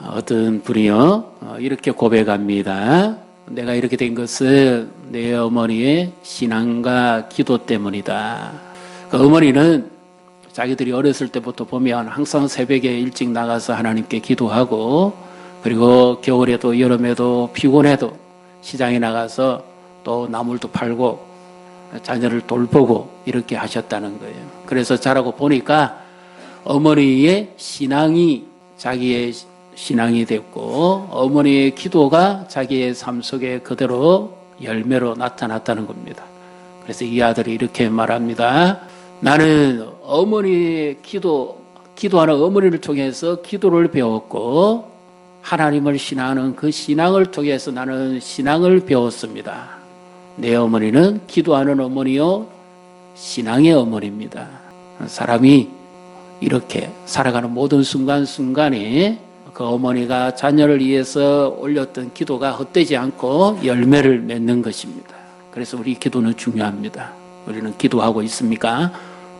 어떤 분이요, 이렇게 고백합니다. 내가 이렇게 된 것은 내 어머니의 신앙과 기도 때문이다. 그 어머니는 자기들이 어렸을 때부터 보면 항상 새벽에 일찍 나가서 하나님께 기도하고, 그리고 겨울에도 여름에도 피곤해도 시장에 나가서 또 나물도 팔고 자녀를 돌보고 이렇게 하셨다는 거예요. 그래서 자라고 보니까 어머니의 신앙이 자기의 신앙이 됐고, 어머니의 기도가 자기의 삶 속에 그대로 열매로 나타났다는 겁니다. 그래서 이 아들이 이렇게 말합니다. 나는 어머니의 기도하는 어머니를 통해서 기도를 배웠고, 하나님을 신앙하는 그 신앙을 통해서 나는 신앙을 배웠습니다. 내 어머니는 기도하는 어머니요, 신앙의 어머니입니다. 사람이 이렇게 살아가는 모든 순간순간에 그 어머니가 자녀를 위해서 올렸던 기도가 헛되지 않고 열매를 맺는 것입니다. 그래서 우리 기도는 중요합니다. 우리는 기도하고 있습니까?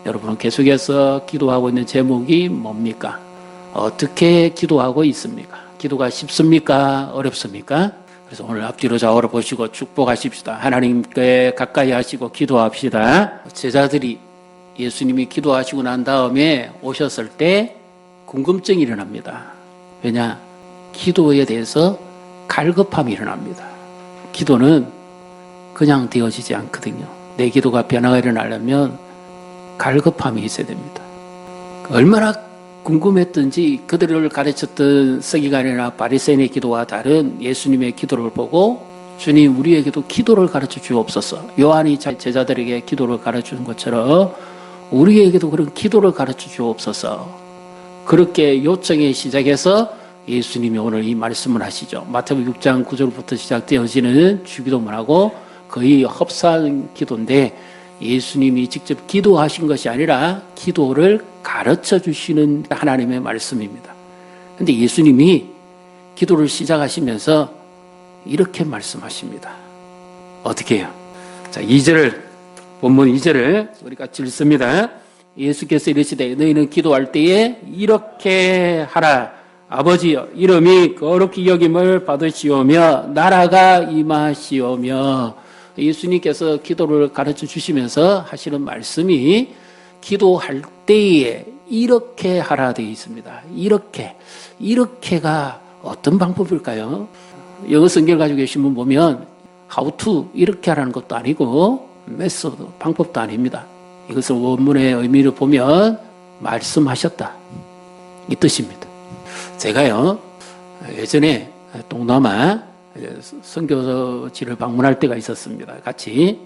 여러분은 계속해서 기도하고 있는 제목이 뭡니까? 어떻게 기도하고 있습니까? 기도가 쉽습니까? 어렵습니까? 그래서 오늘 앞뒤로 좌우로 보시고 축복하십시다. 하나님께 가까이 하시고 기도합시다. 제자들이 예수님이 기도하시고 난 다음에 오셨을 때 궁금증이 일어납니다. 왜냐? 기도에 대해서 갈급함이 일어납니다. 기도는 그냥 되어지지 않거든요. 내 기도가 변화가 일어나려면 갈급함이 있어야 됩니다. 얼마나 궁금했던지 그들을 가르쳤던 서기관이나 바리새인의 기도와 다른 예수님의 기도를 보고, 주님 우리에게도 기도를 가르쳐 주옵소서. 요한이 제자들에게 기도를 가르쳐 준 것처럼 우리에게도 그런 기도를 가르쳐 주옵소서. 그렇게 요청에 시작해서 예수님이 오늘 이 말씀을 하시죠. 마태복음 6장 9절부터 시작되어지는 주기도문하고 거의 흡사한 기도인데, 예수님이 직접 기도하신 것이 아니라 기도를 가르쳐 주시는 하나님의 말씀입니다. 그런데 예수님이 기도를 시작하시면서 이렇게 말씀하십니다. 어떻게 해요? 자, 2절을, 본문 2절을 우리 같이 읽습니다. 예수께서 이르시되 너희는 기도할 때에 이렇게 하라. 아버지여, 이름이 거룩히 여김을 받으시오며 나라가 임하시오며. 예수님께서 기도를 가르쳐 주시면서 하시는 말씀이 기도할 때에 이렇게 하라 되어 있습니다. 이렇게가 어떤 방법일까요? 영어 성경을 가지고 계신 분 보면 how to 이렇게 하라는 것도 아니고 method 방법도 아닙니다. 이것을 원문의 의미를 보면 말씀하셨다 이 뜻입니다. 제가요 예전에 동남아 선교지를 방문할 때가 있었습니다. 같이.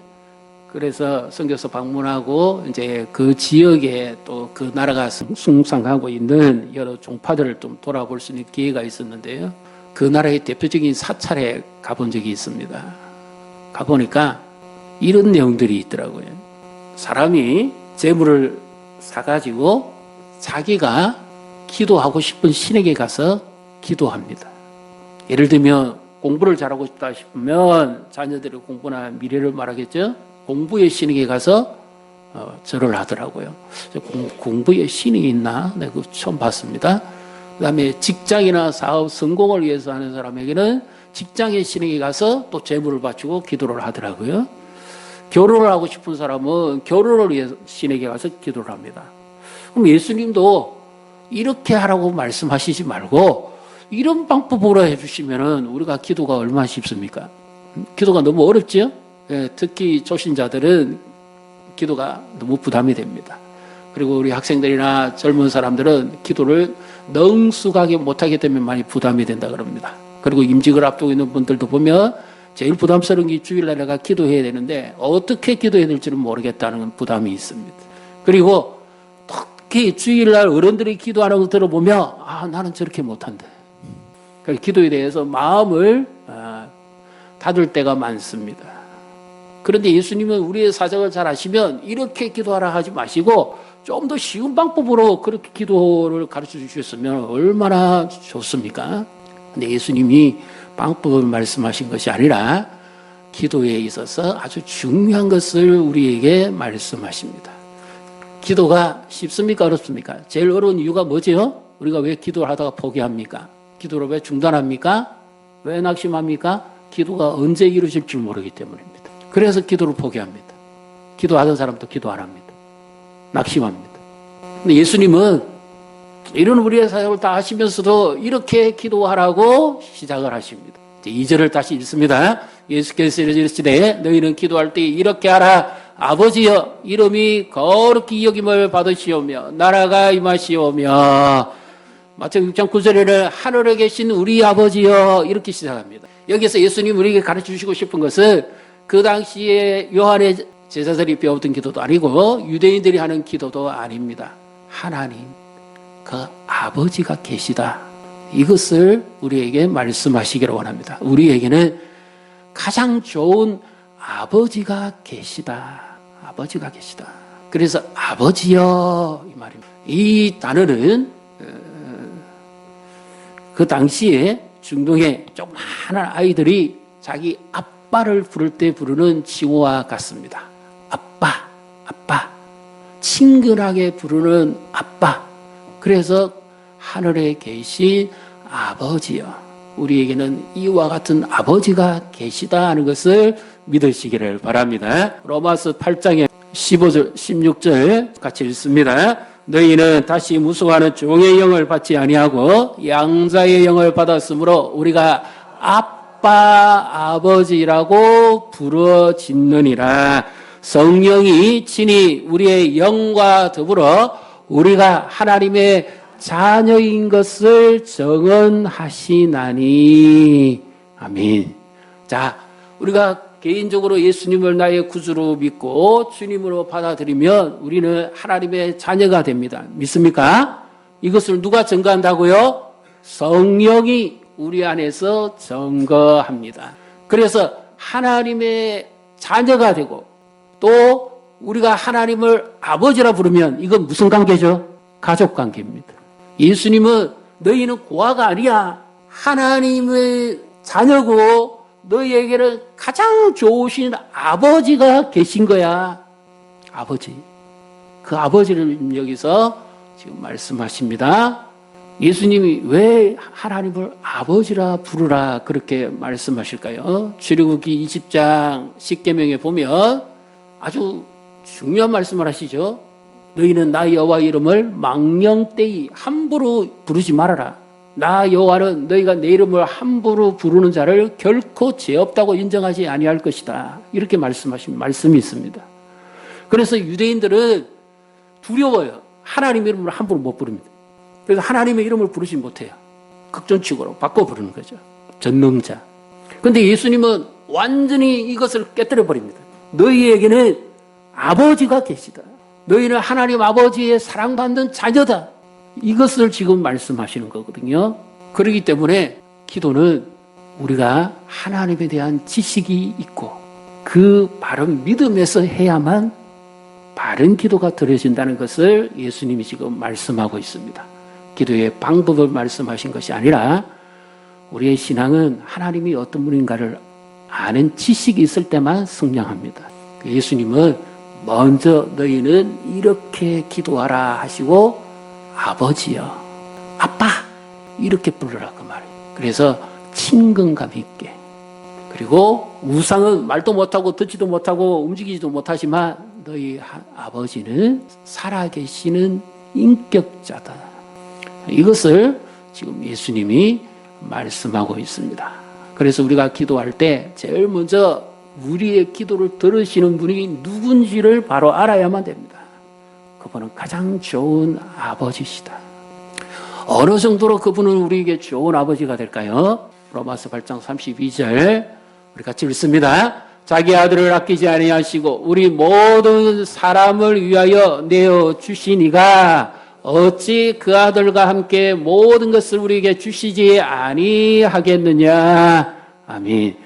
그래서 선교서 방문하고 이제 그 지역에 또 그 나라가 숭상하고 있는 여러 종파들을 좀 돌아볼 수 있는 기회가 있었는데요. 그 나라의 대표적인 사찰에 가본 적이 있습니다. 가보니까 이런 내용들이 있더라고요. 사람이 재물을 사가지고 자기가 기도하고 싶은 신에게 가서 기도합니다. 예를 들면 공부를 잘하고 싶다 싶으면 자녀들의 공부나 미래를 말하겠죠. 공부의 신에게 가서 절을 하더라고요. 공부의 신이 있나? 내가 그거 처음 봤습니다. 그 다음에 직장이나 사업 성공을 위해서 하는 사람에게는 직장의 신에게 가서 또 재물을 바치고 기도를 하더라고요. 결혼을 하고 싶은 사람은 결혼을 위해서 신에게 가서 기도를 합니다. 그럼 예수님도 이렇게 하라고 말씀하시지 말고 이런 방법으로 해주시면은 우리가 기도가 얼마나 쉽습니까? 기도가 너무 어렵죠? 예, 특히 초신자들은 기도가 너무 부담이 됩니다. 그리고 우리 학생들이나 젊은 사람들은 기도를 능숙하게 못하게 되면 많이 부담이 된다 그럽니다. 그리고 임직을 앞두고 있는 분들도 보면 제일 부담스러운 게 주일날 내가 기도해야 되는데 어떻게 기도해야 될지는 모르겠다는 부담이 있습니다. 그리고 특히 주일날 어른들이 기도하는 거 들어보면 나는 저렇게 못한대. 기도에 대해서 마음을 닫을 때가 많습니다. 그런데 예수님은 우리의 사정을 잘 아시면 이렇게 기도하라 하지 마시고 좀 더 쉬운 방법으로 그렇게 기도를 가르쳐 주셨으면 얼마나 좋습니까? 근데 예수님이 방법을 말씀하신 것이 아니라 기도에 있어서 아주 중요한 것을 우리에게 말씀하십니다. 기도가 쉽습니까? 어렵습니까? 제일 어려운 이유가 뭐죠? 우리가 왜 기도를 하다가 포기합니까? 기도를 왜 중단합니까? 왜 낙심합니까? 기도가 언제 이루어질 줄 모르기 때문입니다. 그래서 기도를 포기합니다. 기도하던 사람도 기도 안 합니다. 낙심합니다. 근데 예수님은 이런 우리의 사역을 다 하시면서도 이렇게 기도하라고 시작을 하십니다. 2절을 다시 읽습니다. 예수께서 이르시되 너희는 기도할 때 이렇게 하라. 아버지여 이름이 거룩히 여김을 받으시오며 나라가 임하시오며 마태복음 6장 9절에는 하늘에 계신 우리 아버지여 이렇게 시작합니다. 여기서 예수님 우리에게 가르쳐주시고 싶은 것은 그 당시에 요한의 제자들이 배웠던 기도도 아니고 유대인들이 하는 기도도 아닙니다. 하나님 그 아버지가 계시다. 이것을 우리에게 말씀하시기를 원합니다. 우리에게는 가장 좋은 아버지가 계시다. 아버지가 계시다. 그래서 아버지여 이 말입니다. 이 단어는 그 당시에 중동의 조그마한 아이들이 자기 아빠를 부를 때 부르는 칭호와 같습니다. 아빠, 아빠. 친근하게 부르는 아빠. 그래서 하늘에 계신 아버지여. 우리에게는 이와 같은 아버지가 계시다 하는 것을 믿으시기를 바랍니다. 로마서 8장의 15절, 16절 같이 읽습니다. 너희는 다시 무수하는 종의 영을 받지 아니하고 양자의 영을 받았으므로 우리가 아빠, 아버지라고 부르짖느니라. 성령이 친히 우리의 영과 더불어 우리가 하나님의 자녀인 것을 증언하시나니. 아멘. 자, 우리가 개인적으로 예수님을 나의 구주로 믿고 주님으로 받아들이면 우리는 하나님의 자녀가 됩니다. 믿습니까? 이것을 누가 증거한다고요? 성령이 우리 안에서 증거합니다. 그래서 하나님의 자녀가 되고 또 우리가 하나님을 아버지라 부르면 이건 무슨 관계죠? 가족 관계입니다. 예수님은 너희는 고아가 아니야. 하나님의 자녀고 너희에게는 가장 좋으신 아버지가 계신 거야. 아버지. 그 아버지를 여기서 지금 말씀하십니다. 예수님이 왜 하나님을 아버지라 부르라 그렇게 말씀하실까요? 출애굽기 20장 10계명에 보면 아주 중요한 말씀을 하시죠. 너희는 나 여호와 이름을 망령되이 함부로 부르지 말아라. 나 여호와는 너희가 내 이름을 함부로 부르는 자를 결코 죄 없다고 인정하지 아니할 것이다. 이렇게 말씀하신 말씀이 있습니다. 그래서 유대인들은 두려워요. 하나님 이름을 함부로 못 부릅니다. 그래서 하나님의 이름을 부르지 못해요. 극존축으로 바꿔 부르는 거죠. 전능자. 그런데 예수님은 완전히 이것을 깨뜨려 버립니다. 너희에게는 아버지가 계시다. 너희는 하나님 아버지의 사랑받는 자녀다. 이것을 지금 말씀하시는 거거든요. 그렇기 때문에 기도는 우리가 하나님에 대한 지식이 있고 그 바른 믿음에서 해야만 바른 기도가 드려진다는 것을 예수님이 지금 말씀하고 있습니다. 기도의 방법을 말씀하신 것이 아니라 우리의 신앙은 하나님이 어떤 분인가를 아는 지식이 있을 때만 성장합니다. 예수님은 먼저 너희는 이렇게 기도하라 하시고 아버지여, 아빠 이렇게 부르라 그 말이에요. 그래서 친근감 있게. 그리고 우상은 말도 못하고 듣지도 못하고 움직이지도 못하지만 너희 아버지는 살아계시는 인격자다. 이것을 지금 예수님이 말씀하고 있습니다. 그래서 우리가 기도할 때 제일 먼저 우리의 기도를 들으시는 분이 누군지를 바로 알아야만 됩니다. 그분은 가장 좋은 아버지시다. 어느 정도로 그분은 우리에게 좋은 아버지가 될까요? 로마서 8장 32절 우리 같이 읽습니다. 자기 아들을 아끼지 아니하시고 우리 모든 사람을 위하여 내어 주시니가 어찌 그 아들과 함께 모든 것을 우리에게 주시지 아니하겠느냐. 아멘.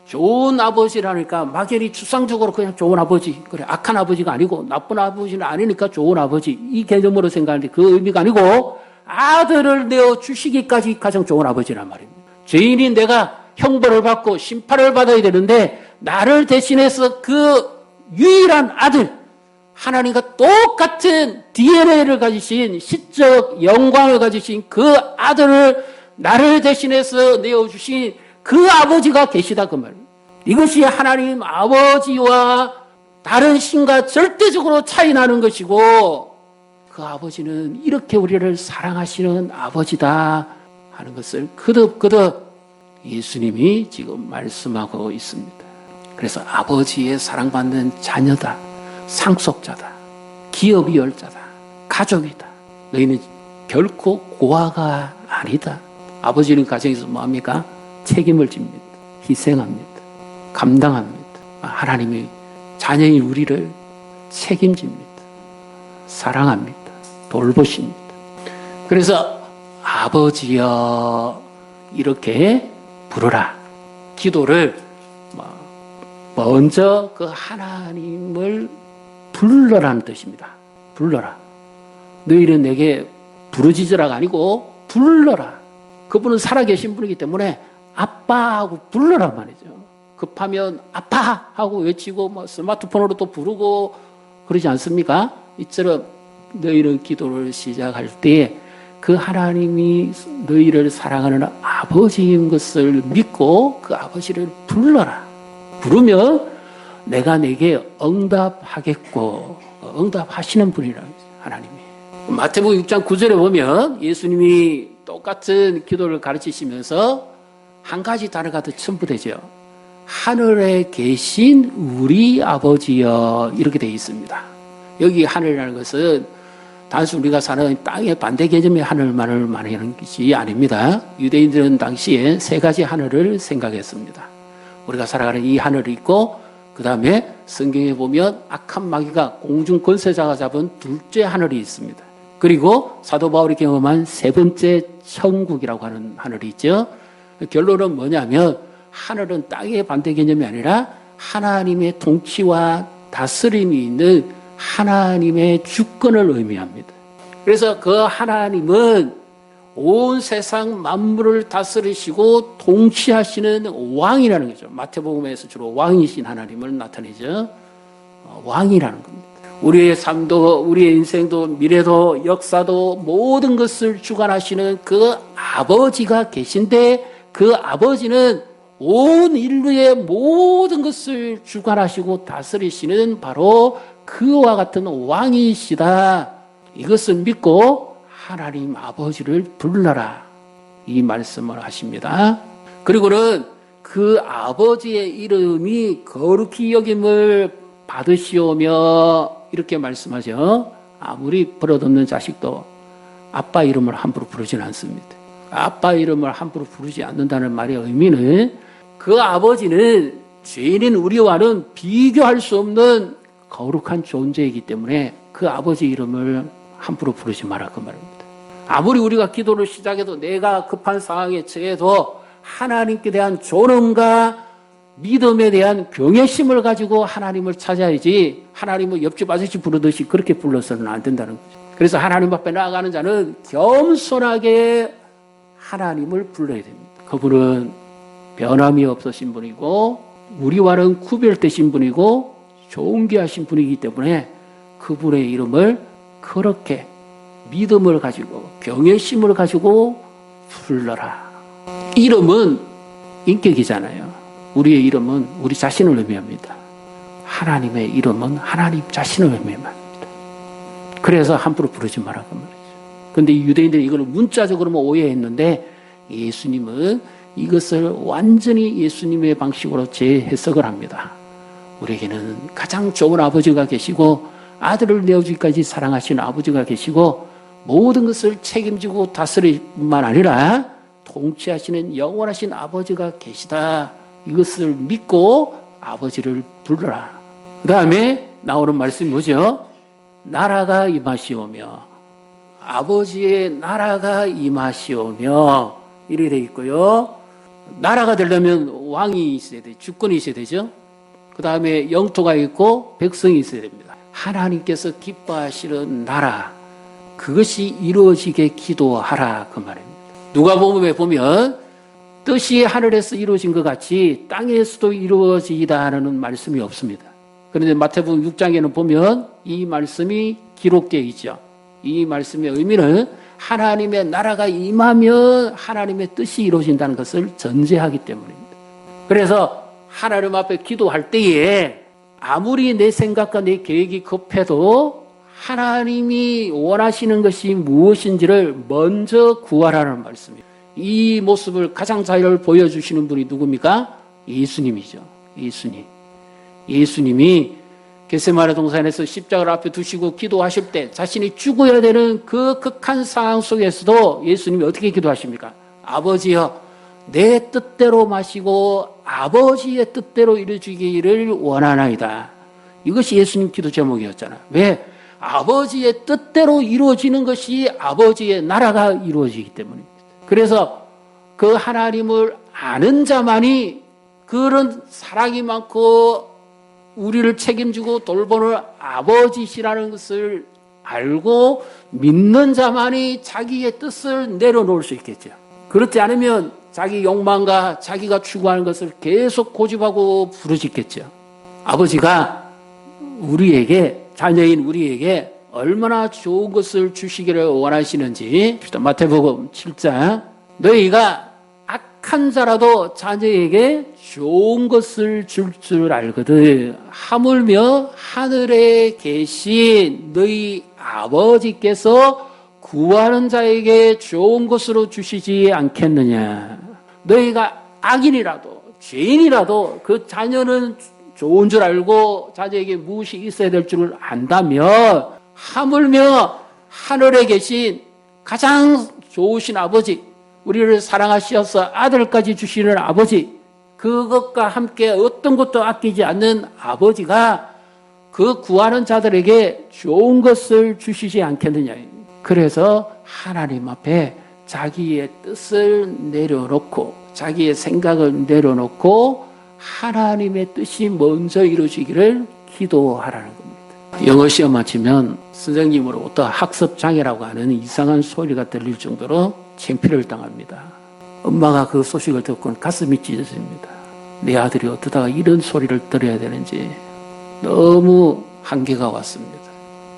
좋은 아버지라니까 막연히 추상적으로 그냥 좋은 아버지, 그래 악한 아버지가 아니고 나쁜 아버지는 아니니까 좋은 아버지 이 개념으로 생각하는데 그 의미가 아니고 아들을 내어 주시기까지 가장 좋은 아버지란 말입니다. 죄인인 내가 형벌을 받고 심판을 받아야 되는데 나를 대신해서 그 유일한 아들, 하나님과 똑같은 DNA를 가지신 시적 영광을 가지신 그 아들을 나를 대신해서 내어주신 그 아버지가 계시다 그 말이에요. 이것이 하나님 아버지와 다른 신과 절대적으로 차이 나는 것이고 그 아버지는 이렇게 우리를 사랑하시는 아버지다 하는 것을 거듭 예수님이 지금 말씀하고 있습니다. 그래서 아버지의 사랑받는 자녀다, 상속자다, 기업이 열자다, 가족이다. 너희는 결코 고아가 아니다. 아버지는 가정에서 뭐합니까? 책임을 집니다. 희생합니다. 감당합니다. 하나님이 자녀인 우리를 책임집니다. 사랑합니다. 돌보십니다. 그래서 아버지여 이렇게 부르라. 기도를 먼저 그 하나님을 불러라는 뜻입니다. 불러라. 너희는 내게 부르짖으라가 아니고 불러라. 그분은 살아계신 분이기 때문에 아빠하고 불러란 말이죠. 급하면 아빠 하고 외치고 스마트폰으로 또 부르고 그러지 않습니까? 이처럼 너희는 기도를 시작할 때 그 하나님이 너희를 사랑하는 아버지인 것을 믿고 그 아버지를 불러라. 부르면 내가 내게 응답하겠고 응답하시는 분이라고 하나님이. 마태복음 6장 9절에 보면 예수님이 똑같은 기도를 가르치시면서 한 가지 단어가 더 첨부되죠. 하늘에 계신 우리 아버지여 이렇게 되어 있습니다. 여기 하늘이라는 것은 단순 우리가 사는 땅의 반대 개념의 하늘만을 말하는 것이 아닙니다. 유대인들은 당시에 세 가지 하늘을 생각했습니다. 우리가 살아가는 이 하늘이 있고 그 다음에 성경에 보면 악한 마귀가 공중 권세자가 잡은 둘째 하늘이 있습니다. 그리고 사도 바울이 경험한 세 번째 천국이라고 하는 하늘이 있죠. 결론은 뭐냐면 하늘은 땅의 반대 개념이 아니라 하나님의 통치와 다스림이 있는 하나님의 주권을 의미합니다. 그래서 그 하나님은 온 세상 만물을 다스리시고 통치하시는 왕이라는 거죠. 마태복음에서 주로 왕이신 하나님을 나타내죠. 왕이라는 겁니다. 우리의 삶도 우리의 인생도 미래도 역사도 모든 것을 주관하시는 그 아버지가 계신데 그 아버지는 온 인류의 모든 것을 주관하시고 다스리시는 바로 그와 같은 왕이시다. 이것을 믿고 하나님 아버지를 불러라. 이 말씀을 하십니다. 그리고는 그 아버지의 이름이 거룩히 여김을 받으시오며 이렇게 말씀하죠. 아무리 버릇없는 자식도 아빠 이름을 함부로 부르지는 않습니다. 아빠 이름을 함부로 부르지 않는다는 말의 의미는 그 아버지는 죄인인 우리와는 비교할 수 없는 거룩한 존재이기 때문에 그 아버지 이름을 함부로 부르지 마라 그 말입니다. 아무리 우리가 기도를 시작해도 내가 급한 상황에 처해도 하나님께 대한 존엄과 믿음에 대한 경외심을 가지고 하나님을 찾아야지 하나님을 옆집 아저씨 부르듯이 그렇게 불러서는 안 된다는 거죠. 그래서 하나님 앞에 나아가는 자는 겸손하게 하나님을 불러야 됩니다. 그분은 변함이 없으신 분이고 우리와는 구별되신 분이고 존귀하신 분이기 때문에 그분의 이름을 그렇게 믿음을 가지고 경외심을 가지고 불러라. 이름은 인격이잖아요. 우리의 이름은 우리 자신을 의미합니다. 하나님의 이름은 하나님 자신을 의미합니다. 그래서 함부로 부르지 말라고 말이죠. 그런데 유대인들이 이걸 문자적으로만 오해했는데 예수님은 이것을 완전히 예수님의 방식으로 재해석을 합니다. 우리에게는 가장 좋은 아버지가 계시고 아들을 내어주기까지 사랑하시는 아버지가 계시고 모든 것을 책임지고 다스릴 뿐만 아니라 통치하시는 영원하신 아버지가 계시다. 이것을 믿고 아버지를 불러라. 그 다음에 나오는 말씀이 뭐죠? 나라가 임하시오며 아버지의 나라가 임하시오며 이렇게 되어 있고요. 나라가 되려면 왕이 있어야 돼, 주권이 있어야 되죠. 그 다음에 영토가 있고 백성이 있어야 됩니다. 하나님께서 기뻐하시는 나라, 그것이 이루어지게 기도하라 그 말입니다. 누가복음에 보면 뜻이 하늘에서 이루어진 것 같이 땅에서도 이루어지다는 말씀이 없습니다. 그런데 마태복음 6장에는 보면 이 말씀이 기록되어 있죠. 이 말씀의 의미는 하나님의 나라가 임하면 하나님의 뜻이 이루어진다는 것을 전제하기 때문입니다. 그래서 하나님 앞에 기도할 때에 아무리 내 생각과 내 계획이 급해도 하나님이 원하시는 것이 무엇인지를 먼저 구하라는 말씀입니다. 이 모습을 가장 잘 보여주시는 분이 누굽니까? 예수님이죠. 예수님이 겟세마네 동산에서 십자가를 앞에 두시고 기도하실 때 자신이 죽어야 되는 그 극한 상황 속에서도 예수님이 어떻게 기도하십니까? 아버지여, 내 뜻대로 마시고 아버지의 뜻대로 이루어지기를 원하나이다. 이것이 예수님 기도 제목이었잖아요. 왜? 아버지의 뜻대로 이루어지는 것이 아버지의 나라가 이루어지기 때문입니다. 그래서 그 하나님을 아는 자만이 그런 사랑이 많고 우리를 책임지고 돌보는 아버지시라는 것을 알고 믿는 자만이 자기의 뜻을 내려놓을 수 있겠죠. 그렇지 않으면 자기 욕망과 자기가 추구하는 것을 계속 고집하고 부르짖겠죠. 아버지가 우리에게, 자녀인 우리에게 얼마나 좋은 것을 주시기를 원하시는지 마태복음 7장, 너희가 악한 자라도 자녀에게 좋은 것을 줄 줄 알거든 하물며 하늘에 계신 너희 아버지께서 구하는 자에게 좋은 것으로 주시지 않겠느냐. 너희가 악인이라도 죄인이라도 그 자녀는 좋은 줄 알고 자녀에게 무엇이 있어야 될 줄을 안다면 하물며 하늘에 계신 가장 좋으신 아버지, 우리를 사랑하시어서 아들까지 주시는 아버지, 그것과 함께 어떤 것도 아끼지 않는 아버지가 그 구하는 자들에게 좋은 것을 주시지 않겠느냐. 그래서 하나님 앞에 자기의 뜻을 내려놓고 자기의 생각을 내려놓고 하나님의 뜻이 먼저 이루어지기를 기도하라는 겁니다. 영어 시험 마치면 선생님으로부터 학습장애라고 하는 이상한 소리가 들릴 정도로 창피를 당합니다. 엄마가 그 소식을 듣고는 가슴이 찢어집니다. 내 아들이 어쩌다가 이런 소리를 들어야 되는지 너무 한계가 왔습니다.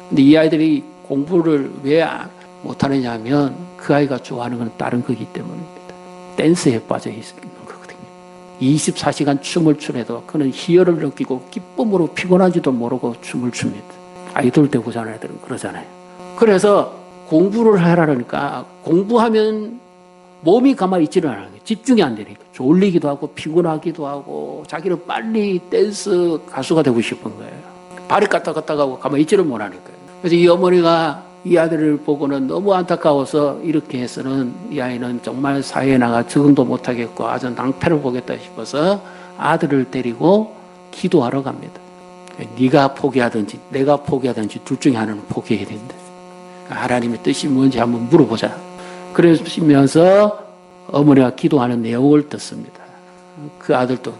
근데 이 아이들이 공부를 왜 못하느냐 하면 그 아이가 좋아하는 건 다른 거기 때문입니다. 댄스에 빠져 있는 거거든요. 24시간 춤을 추래도 그는 희열을 느끼고 기쁨으로 피곤한지도 모르고 춤을 춥니다. 아이돌 대구잖아 애들은 그러잖아요. 그래서 공부를 하라니까 공부하면 몸이 가만히 있지는 않아요. 집중이 안 되니까 졸리기도 하고 피곤하기도 하고 자기는 빨리 댄스 가수가 되고 싶은 거예요. 발이 까딱까딱하고 가만히 있지를 못하니까요. 그래서 이 어머니가 이 아들을 보고는 너무 안타까워서 이렇게 해서는 이 아이는 정말 사회에 나가 적응도 못하겠고 아주 낭패를 보겠다 싶어서 아들을 데리고 기도하러 갑니다. 네가 포기하든지 내가 포기하든지 둘 중에 하나는 포기해야 된다. 하나님의 뜻이 뭔지 한번 물어보자. 그러시면서 어머니가 기도하는 내용을 듣습니다. 그 아들도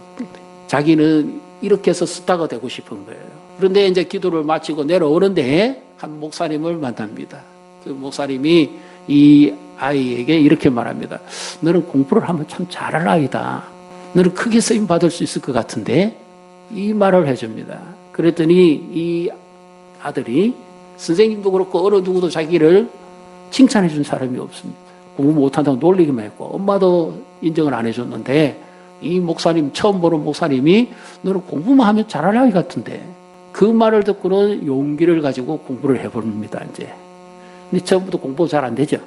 자기는 이렇게 해서 스타가 되고 싶은 거예요. 그런데 이제 기도를 마치고 내려오는데 한 목사님을 만납니다. 그 목사님이 이 아이에게 이렇게 말합니다. 너는 공부를 하면 참 잘할 아이다. 너는 크게 쓰임 받을 수 있을 것 같은데 이 말을 해줍니다. 그랬더니 이 아들이 선생님도 그렇고 어느 누구도 자기를 칭찬해 준 사람이 없습니다. 공부 못한다고 놀리기만 했고 엄마도 인정을 안 해줬는데 이 목사님, 처음 보는 목사님이 너는 공부만 하면 잘할 아이 같은데 그 말을 듣고는 용기를 가지고 공부를 해봅니다. 이제 근데 처음부터 공부 잘 안 되죠.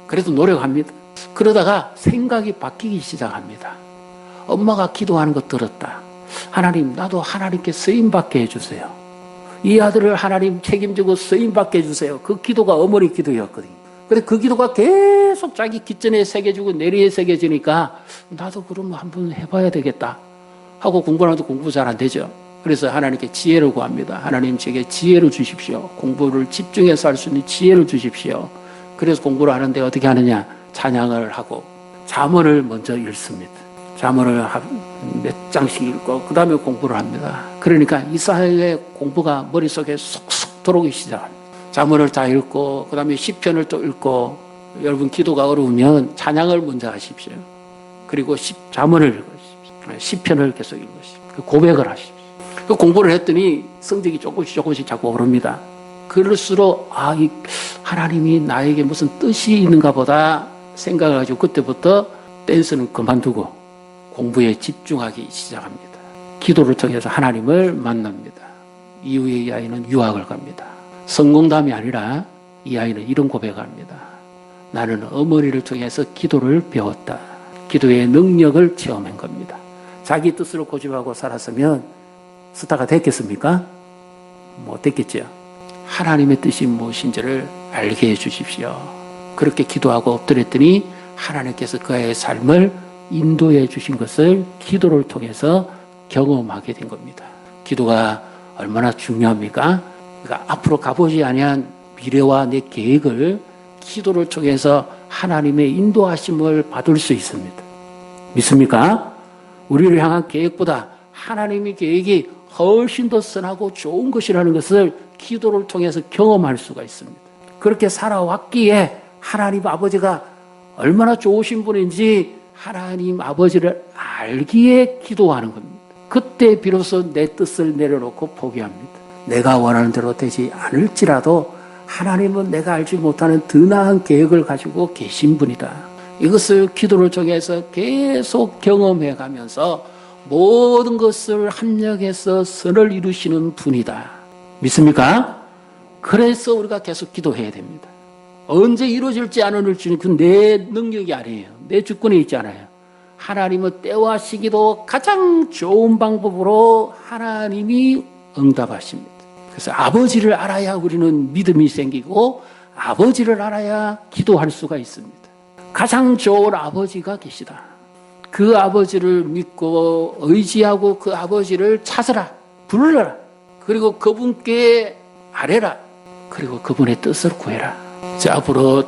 그래도 노력합니다. 그러다가 생각이 바뀌기 시작합니다. 엄마가 기도하는 거 들었다. 하나님, 나도 하나님께 쓰임받게 해주세요. 이 아들을 하나님 책임지고 쓰임받게 해주세요. 그 기도가 어머니 기도였거든요. 근데 그 기도가 계속 자기 깃전에 새겨지고 내리에 새겨지니까 나도 그러면 한번 해봐야 되겠다 하고 공부를 해도 공부 잘 안 되죠. 그래서 하나님께 지혜를 구합니다. 하나님 제게 지혜를 주십시오. 공부를 집중해서 할 수 있는 지혜를 주십시오. 그래서 공부를 하는데 어떻게 하느냐? 찬양을 하고 잠언을 먼저 읽습니다. 잠언을 몇 장씩 읽고 그 다음에 공부를 합니다. 그러니까 이 사회의 공부가 머릿속에 쏙쏙 들어오기 시작합니다. 잠언을 다 읽고 그 다음에 시편을 또 읽고 여러분 기도가 어려우면 찬양을 먼저 하십시오. 그리고 잠언을 읽으십시오. 시편을 계속 읽으십시오. 고백을 하십시오. 그 공부를 했더니 성적이 조금씩 자꾸 오릅니다. 그럴수록 하나님이 나에게 무슨 뜻이 있는가 보다 생각을 가지고 그때부터 댄스는 그만두고 공부에 집중하기 시작합니다. 기도를 통해서 하나님을 만납니다. 이후에 이 아이는 유학을 갑니다. 성공담이 아니라 이 아이는 이런 고백을 합니다. 나는 어머니를 통해서 기도를 배웠다. 기도의 능력을 체험한 겁니다. 자기 뜻으로 고집하고 살았으면 스타가 됐겠습니까? 못 됐겠죠. 하나님의 뜻이 무엇인지를 알게 해주십시오. 그렇게 기도하고 엎드렸더니 하나님께서 그의 삶을 인도해 주신 것을 기도를 통해서 경험하게 된 겁니다. 기도가 얼마나 중요합니까? 그러니까 앞으로 가보지 아니한 미래와 내 계획을 기도를 통해서 하나님의 인도하심을 받을 수 있습니다. 믿습니까? 우리를 향한 계획보다 하나님의 계획이 훨씬 더 선하고 좋은 것이라는 것을 기도를 통해서 경험할 수가 있습니다. 그렇게 살아왔기에 하나님 아버지가 얼마나 좋으신 분인지 하나님 아버지를 알기에 기도하는 겁니다. 그때 비로소 내 뜻을 내려놓고 포기합니다. 내가 원하는 대로 되지 않을지라도 하나님은 내가 알지 못하는 더 나은 계획을 가지고 계신 분이다. 이것을 기도를 통해서 계속 경험해 가면서 모든 것을 합력해서 선을 이루시는 분이다. 믿습니까? 그래서 우리가 계속 기도해야 됩니다. 언제 이루어질지 안 이루어질지는 그 내 능력이 아니에요. 내 주권에 있지 않아요. 하나님은 때와 시기도 가장 좋은 방법으로 하나님이 응답하십니다. 그래서 아버지를 알아야 우리는 믿음이 생기고 아버지를 알아야 기도할 수가 있습니다. 가장 좋은 아버지가 계시다. 그 아버지를 믿고 의지하고 그 아버지를 찾으라. 불러라. 그리고 그분께 아뢰라. 그리고 그분의 뜻을 구해라. 자, 앞으로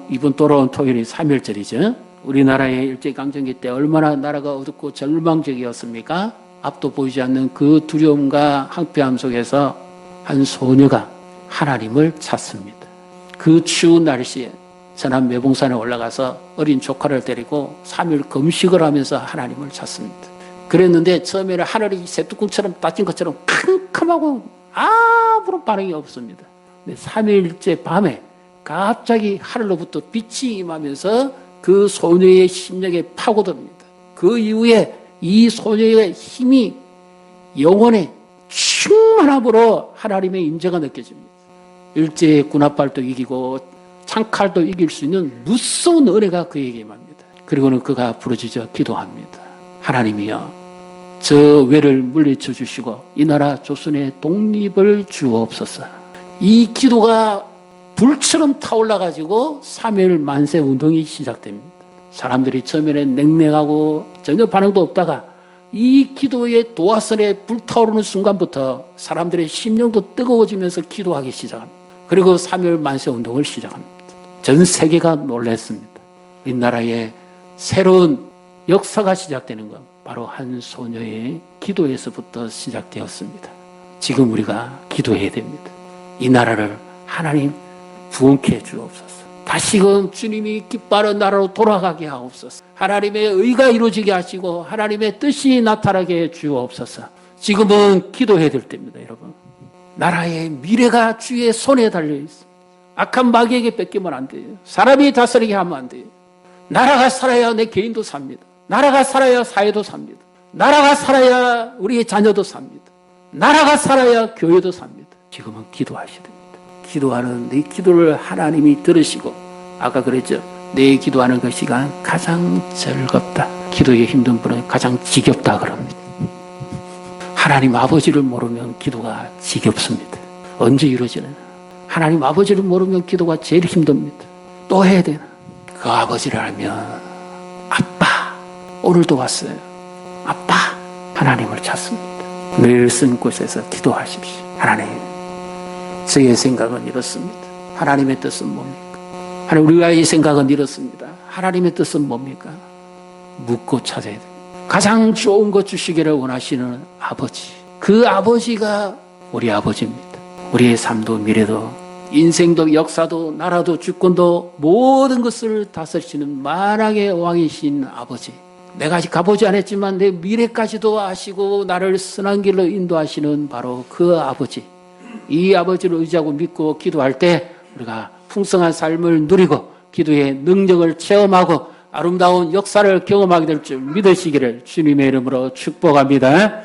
이번 돌아온 토요일이 3.1절이죠. 우리나라의 일제강점기 때 얼마나 나라가 어둡고 절망적이었습니까? 앞도 보이지 않는 그 두려움과 황폐함 속에서 한 소녀가 하나님을 찾습니다. 그 추운 날씨에 전남 매봉산에 올라가서 어린 조카를 데리고 3일 금식을 하면서 하나님을 찾습니다. 그랬는데 처음에는 하늘이 새뚜껑처럼 따진 것처럼 캄캄하고 아무런 반응이 없습니다. 근데 3일째 밤에 갑자기 하늘로부터 빛이 임하면서 그 소녀의 심령에 파고듭니다. 그 이후에 이 소녀의 힘이 영혼에 충만함으로 하나님의 임재가 느껴집니다. 일제의 군합발도 이기고 창칼도 이길 수 있는 무서운 은혜가 그에게 임합니다. 그리고는 그가 부르짖어 기도합니다. 하나님이여, 저 외를 물리쳐 주시고 이 나라 조선의 독립을 주옵소서. 이 기도가 불처럼 타올라가지고 3.1 만세 운동이 시작됩니다. 사람들이 처음에는 냉랭하고 전혀 반응도 없다가 이 기도의 도화선에 불타오르는 순간부터 사람들의 심령도 뜨거워지면서 기도하기 시작합니다. 그리고 3.1 만세 운동을 시작합니다. 전 세계가 놀랐습니다. 이 나라의 새로운 역사가 시작되는 것, 바로 한 소녀의 기도에서부터 시작되었습니다. 지금 우리가 기도해야 됩니다. 이 나라를 하나님 부흥케 해 주옵소서. 다시금 주님이 기뻐하는 나라로 돌아가게 하옵소서. 하나님의 의가 이루어지게 하시고 하나님의 뜻이 나타나게 해 주옵소서. 지금은 기도해야 될 때입니다, 여러분. 나라의 미래가 주의 손에 달려 있습니다. 악한 마귀에게 뺏기면 안 돼요. 사람이 다스리게 하면 안 돼요. 나라가 살아야 내 개인도 삽니다. 나라가 살아야 사회도 삽니다. 나라가 살아야 우리의 자녀도 삽니다. 나라가 살아야 교회도 삽니다. 지금은 기도하셔야 됩니다. 기도하는 내 기도를 하나님이 들으시고, 아까 그랬죠. 내 기도하는 것이 가장 즐겁다. 기도에 힘든 분은 가장 지겹다 그럽니다. 하나님 아버지를 모르면 기도가 지겹습니다. 언제 이루어지나? 하나님 아버지를 모르면 기도가 제일 힘듭니다. 또 해야 되나? 그 아버지를 알면 아빠, 오늘도 왔어요. 아빠, 하나님을 찾습니다. 늘 쓴 곳에서 기도하십시오. 하나님, 저의 생각은 이렇습니다. 하나님의 뜻은 뭡니까? 하나님, 우리의 생각은 이렇습니다. 하나님의 뜻은 뭡니까? 묻고 찾아야 됩니다. 가장 좋은 것 주시기를 원하시는 아버지, 그 아버지가 우리 아버지입니다. 우리의 삶도 미래도 인생도 역사도 나라도 주권도 모든 것을 다스리시는 만왕의 왕이신 아버지, 내가 아직 가보지 않았지만 내 미래까지도 아시고 나를 선한 길로 인도하시는 바로 그 아버지, 이 아버지를 의지하고 믿고 기도할 때 우리가 풍성한 삶을 누리고 기도의 능력을 체험하고 아름다운 역사를 경험하게 될 줄 믿으시기를 주님의 이름으로 축복합니다.